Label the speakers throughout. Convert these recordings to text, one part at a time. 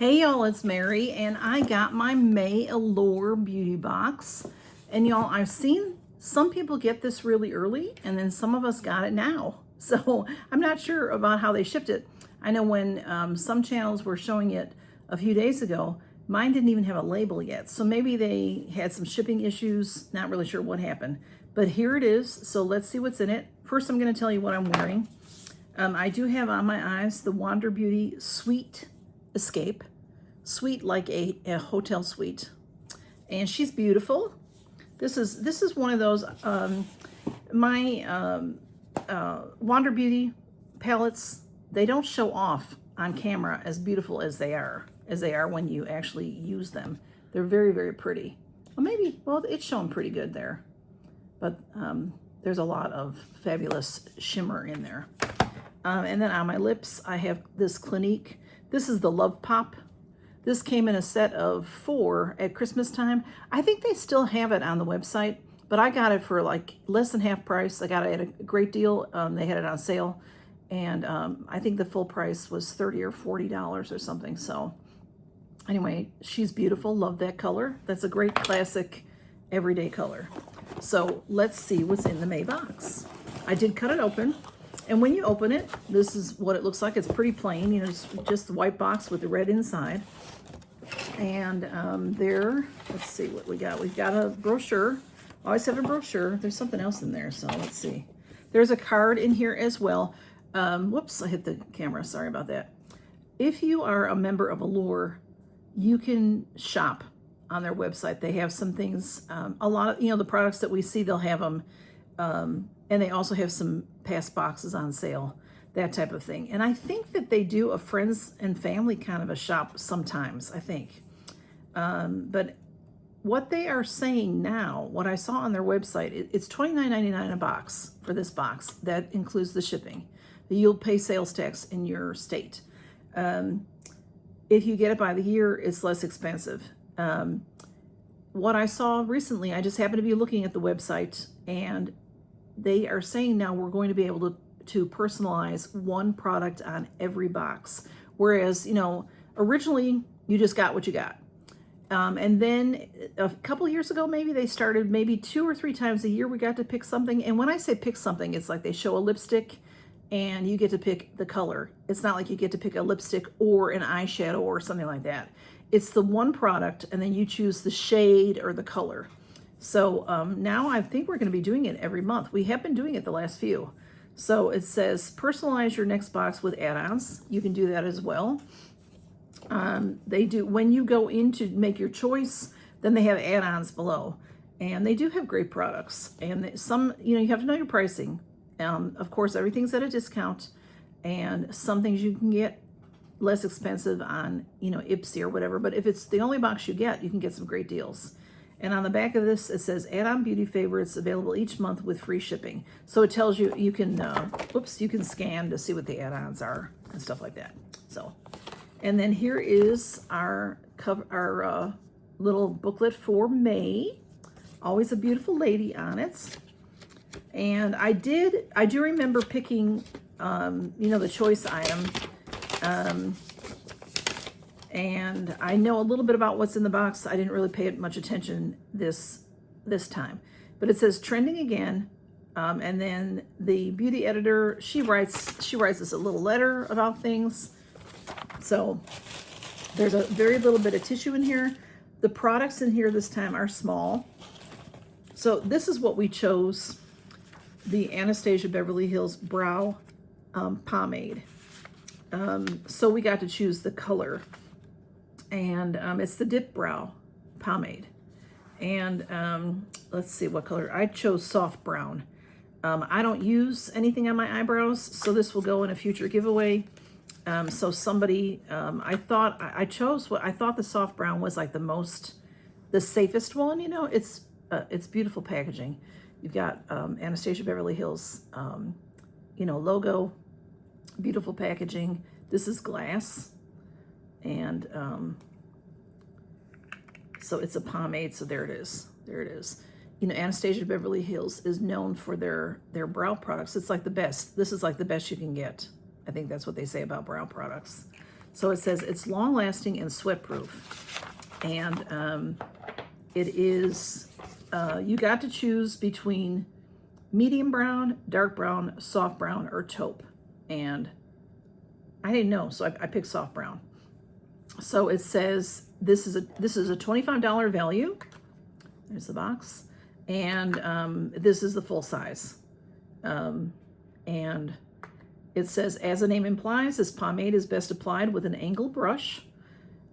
Speaker 1: Hey y'all, it's Mary, and I got my May Allure Beauty Box. And y'all, I've seen some people get this really early, and then some of us got it now. So I'm not sure about how they shipped it. I know when some channels were showing it a few days ago, mine didn't even have a label yet. So maybe they had some shipping issues, not really sure what happened. But here it is, so let's see what's in it. First, I'm gonna tell you what I'm wearing. I do have on my eyes the Wander Beauty Sweet Escape. Sweet like a hotel suite. And she's beautiful. This is one of those, my Wander Beauty palettes, they don't show off on camera as beautiful as they are when you actually use them. They're very, very pretty. Well, maybe, well, it's showing pretty good there. But there's a lot of fabulous shimmer in there. And then on my lips, I have this Clinique. This is the Love Pop. This came in a set of 4 at Christmas time. I think they still have it on the website, but I got it for like less than half price. I got it at a great deal. They had it on sale, and I think the full price was $30 or $40 or something. So anyway, she's beautiful. Love that color. That's a great classic everyday color. So let's see what's in the May box. I did cut it open. And when you open it, this is what it looks like. It's pretty plain, you know, just the white box with the red inside. And there, let's see what we got. We've got a brochure. Always have a brochure. There's something else in there, so let's see. There's a card in here as well. Whoops, I hit the camera. Sorry about that. If you are a member of Allure, you can shop on their website. They have some things, a lot of, you know, the products that we see, they'll have them. And they also have some past boxes on sale, that type of thing. And I think that they do a friends and family kind of a shop sometimes, I think. But what they are saying now, what I saw on their website, it's $29.99 a box for this box. That includes the shipping. You'll pay sales tax in your state. If you get it by the year, it's less expensive. What I saw recently, I just happened to be looking at the website, and they are saying now we're going to be able to personalize one product on every box. Whereas, you know, originally you just got what you got. And then a couple of years ago, maybe they started maybe 2 or 3 times a year we got to pick something. And when I say pick something, it's like they show a lipstick and you get to pick the color. It's not like you get to pick a lipstick or an eyeshadow or something like that. It's the one product, and then you choose the shade or the color. So now I think we're going to be doing it every month. We have been doing it the last few. So it says personalize your next box with add-ons. You can do that as well. They do, when you go in to make your choice, then they have add-ons below. And they do have great products. And some, you know, you have to know your pricing. Of course, everything's at a discount. And some things you can get less expensive on, you know, IPSY or whatever. But if it's the only box you get, you can get some great deals. And on the back of this, it says add-on beauty favorites available each month with free shipping. So it tells you, you can, you can scan to see what the add-ons are and stuff like that. So, and then here is our cover, our little booklet for May. Always a beautiful lady on it. And I do remember picking, you know, the choice item. And I know a little bit about what's in the box. I didn't really pay it much attention this time. But it says trending again. And then the beauty editor, she writes us a little letter about things. So there's a very little bit of tissue in here. The products in here this time are small. So this is what we chose. The Anastasia Beverly Hills Brow Pomade. So we got to choose the color. And it's the Dip Brow Pomade. And let's see what color. I chose soft brown. I don't use anything on my eyebrows, so this will go in a future giveaway. So somebody, I thought the soft brown was like the safest one, you know. It's beautiful packaging. You've got Anastasia Beverly Hills, you know, logo, beautiful packaging. This is glass. And so it's a pomade, so there it is. There it is. You know, Anastasia Beverly Hills is known for their brow products. It's like the best. This is like the best you can get. I think that's what they say about brow products. So it says it's long-lasting and sweat-proof. And it is, you got to choose between medium brown, dark brown, soft brown, or taupe. And I didn't know, so I picked soft brown. So it says this is a $25 value. There's the box. And this is the full size. And it says, as the name implies, this pomade is best applied with an angled brush.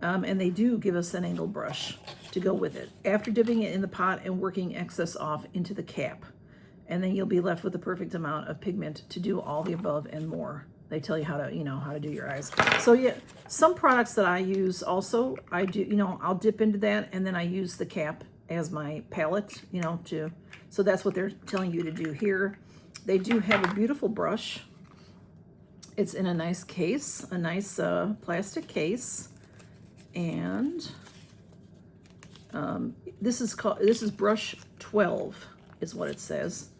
Speaker 1: And they do give us an angled brush to go with it. After dipping it in the pot and working excess off into the cap. And then you'll be left with the perfect amount of pigment to do all the above and more. They tell you how to, how to do your eyes. So yeah, some products that I use also, I do, I'll dip into that and then I use the cap as my palette, so that's what they're telling you to do here. They do have a beautiful brush. It's in a nice case, a nice plastic case. And this is brush 12 is what it says.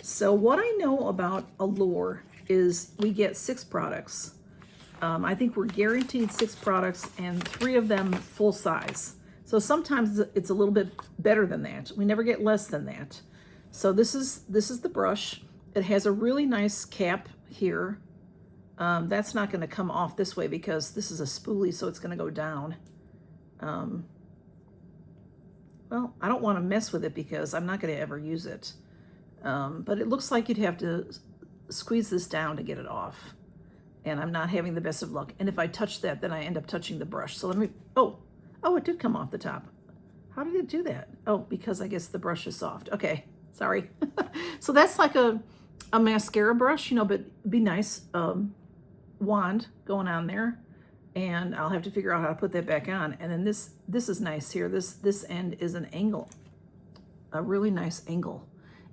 Speaker 1: So what I know about Allure is we get 6 products. I think we're guaranteed 6 products and 3 of them full size. So sometimes it's a little bit better than that. We never get less than that. So this is the brush. It has a really nice cap here. That's not going to come off this way because this is a spoolie, so it's going to go down. Well, I don't want to mess with it because I'm not going to ever use it. But it looks like you'd have to squeeze this down to get it off. And I'm not having the best of luck. And if I touch that, then I end up touching the brush. So let me, oh, it did come off the top. How did it do that? Oh, because I guess the brush is soft. Okay, sorry. So that's like a mascara brush, but it'd be nice. Wand going on there. And I'll have to figure out how to put that back on. And then this is nice here. This end is an angle. A really nice angle.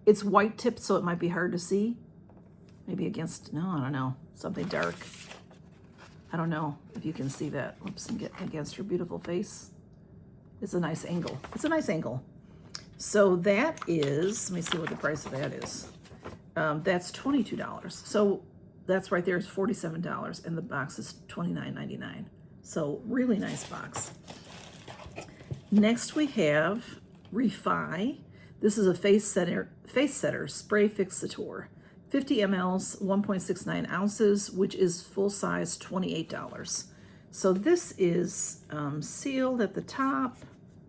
Speaker 1: It's white tipped, so it might be hard to see. Maybe against, no, I don't know, something dark. I don't know if you can see that. Oops, and get against her beautiful face. It's a nice angle. It's a nice angle. So that is, let me see what the price of that is. That's $22. So that's right there is $47, and the box is $29.99. So really nice box. Next we have Refy. This is a face setter spray fixator. 50 mLs, 1.69 ounces, which is full size, $28. So this is sealed at the top.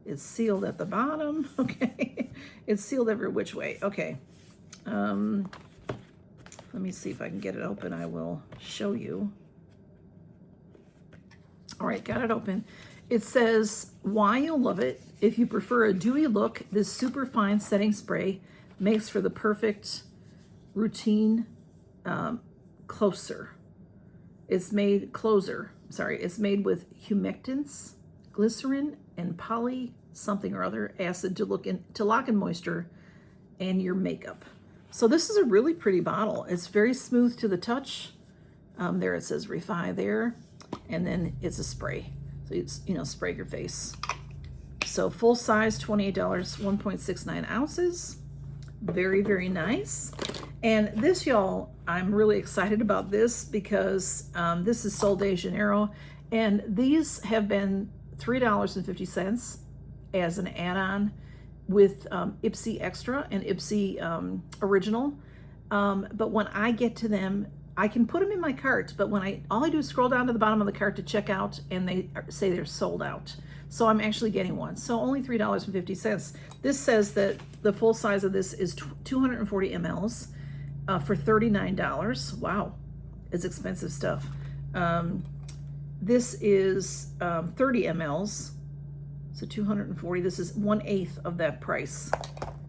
Speaker 1: It's sealed at the bottom. Okay, it's sealed every which way. Okay. Let me see if I can get it open. I will show you. All right, got it open. It says, why you'll love it. If you prefer a dewy look, this super fine setting spray makes for the perfect routine closer. It's made It's made with humectants, glycerin, and poly something or other acid to lock in moisture and your makeup. So this is a really pretty bottle. It's very smooth to the touch. There it says Refy there, and then it's a spray. So it's, spray your face. So full size, $28, 1.69 ounces. Very, very nice. And this, y'all, I'm really excited about this because this is Sol de Janeiro, and these have been $3.50 as an add-on with IPSY Extra and IPSY Original. But when I get to them, I can put them in my cart, but all I do is scroll down to the bottom of the cart to check out, and they say they're sold out. So I'm actually getting one. So only $3.50. This says that the full size of this is 240 mLs for $39. Wow, it's expensive stuff. This is 30 mLs, so 240. This is 1/8 of that price.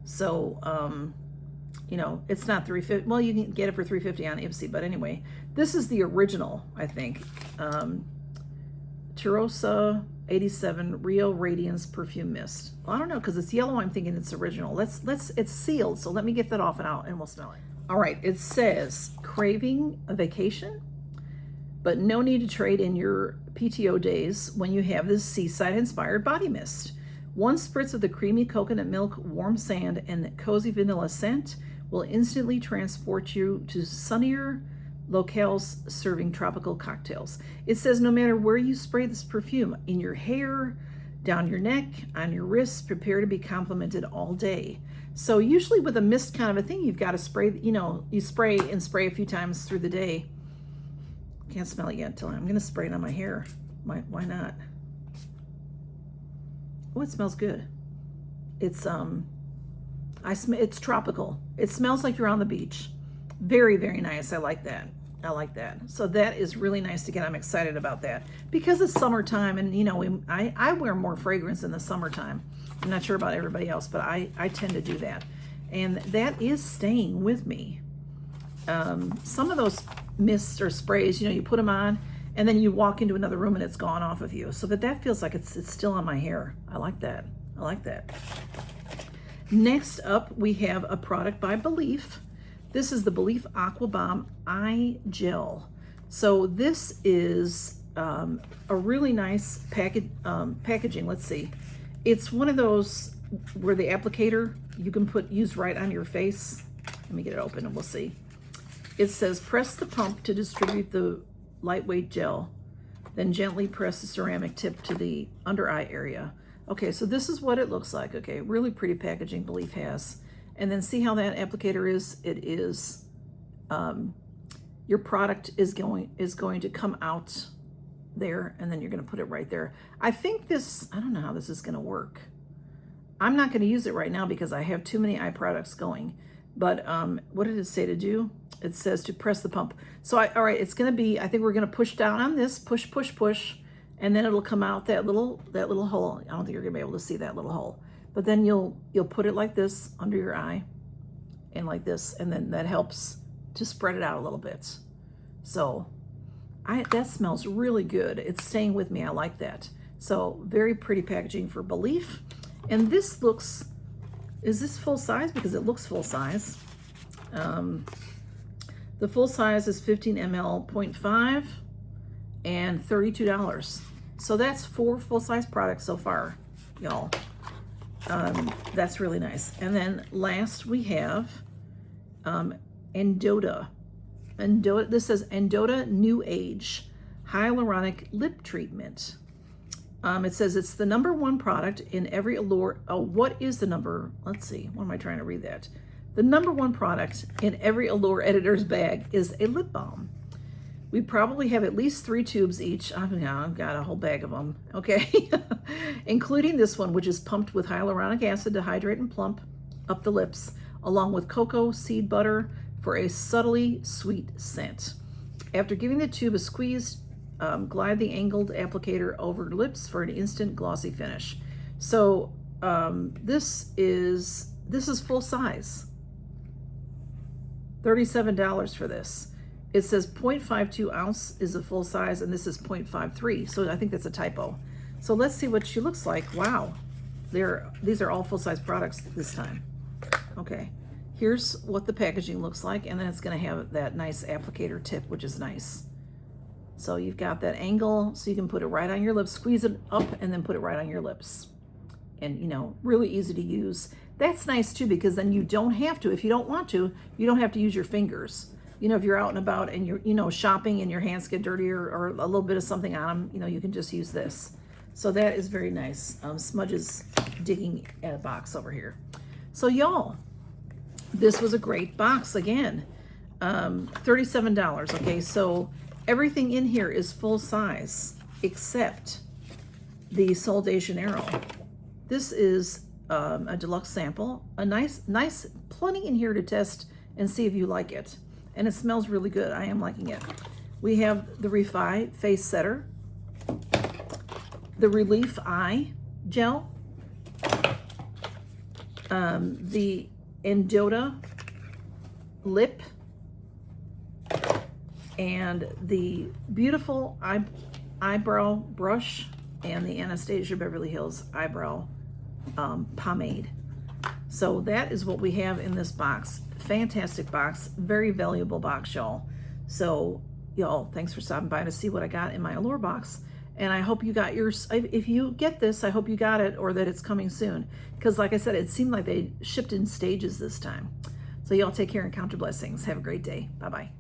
Speaker 1: So, it's not $350. Well, you can get it for $350 on IPSY, but anyway, this is the original, I think. Turosa 87 Rio Radiance Perfume Mist. Well, I don't know, because it's yellow. I'm thinking it's original. It's sealed, so let me get that off and we'll smell it. All right, it says, craving a vacation, but no need to trade in your PTO days when you have this seaside-inspired body mist. One spritz of the creamy coconut milk, warm sand, and cozy vanilla scent will instantly transport you to sunnier, locales serving tropical cocktails. It says no matter where you spray this perfume, in your hair, down your neck, on your wrists, prepare to be complimented all day. So usually with a mist kind of a thing, you've got to spray, you know, you spray and spray a few times through the day. Can't smell it yet until I'm going to spray it on my hair. Why not? Oh, it smells good. It's it's tropical. It smells like you're on the beach. Very, very nice. I like that. I like that. So that is really nice to get. I'm excited about that because it's summertime, and you know, I wear more fragrance in the summertime. I'm not sure about everybody else, but I tend to do that, and that is staying with me. Some of those mists or sprays, you know, you put them on and then you walk into another room and it's gone off of you. So, but that feels like it's still on my hair. I like that. I like that. Next up, we have a product by Belif. This is the Belif Aqua Bomb Eye Gel. So this is a really nice packaging. Let's see. It's one of those where the applicator you can use right on your face. Let me get it open and we'll see. It says press the pump to distribute the lightweight gel, then gently press the ceramic tip to the under eye area. Okay, so this is what it looks like. Okay, really pretty packaging Belif has. And then see how that applicator is? It is, your product is going to come out there, and then you're going to put it right there. I think this, I don't know how this is going to work. I'm not going to use it right now because I have too many eye products going. But what did it say to do? It says to press the pump. So all right, it's going to be, I think we're going to push down on this, push, push, push, and then it'll come out that little hole. I don't think you're going to be able to see that little hole. But then you'll put it like this under your eye and like this, and then that helps to spread it out a little bit. So that smells really good. It's staying with me. I like that. So very pretty packaging for Belif. And this looks, is this full size? Because it looks full size. The full size is 15 ml 0.5 and $32. So that's 4 full-size products so far, y'all. That's really nice. And then last we have Endota. This says Endota New Age Hyaluronic Lip Treatment. It says it's the #1 product in every Allure. Oh, what is the number? Let's see. What am I trying to read that? The #1 product in every Allure editor's bag is a lip balm. We probably have at least 3 tubes each. I've got a whole bag of them, okay? Including this one, which is pumped with hyaluronic acid to hydrate and plump up the lips, along with cocoa seed butter for a subtly sweet scent. After giving the tube a squeeze, glide the angled applicator over lips for an instant glossy finish. So this is full size. $37 for this. It says 0.52 ounce is a full size, and this is 0.53. So I think that's a typo. So let's see what she looks like. Wow, these are all full size products this time. Okay, here's what the packaging looks like, and then it's going to have that nice applicator tip, which is nice. So you've got that angle, so you can put it right on your lips, squeeze it up, and then put it right on your lips. And you know, really easy to use. That's nice too, because then you don't have to, if you don't want to, you don't have to use your fingers. You know, if you're out and about and you're, you know, shopping and your hands get dirty or a little bit of something on them, you know, you can just use this. So that is very nice. Smudge is digging at a box over here. So y'all, this was a great box again. $37. Okay, so everything in here is full size except the Sol de Janeiro. This is a deluxe sample. A nice, plenty in here to test and see if you like it. And it smells really good. I am liking it. We have the Refy Face Setter, the Relief Eye Gel, the Endota Lip, and the beautiful eyebrow brush, and the Anastasia Beverly Hills Eyebrow Pomade. So that is what we have in this box. Fantastic box, very valuable box, y'all. So y'all, thanks for stopping by to see what I got in my Allure box. And I hope you got yours. If you get this, I hope you got it, or that it's coming soon. Because like I said, it seemed like they shipped in stages this time. So y'all take care and count your blessings. Have a great day. Bye-bye.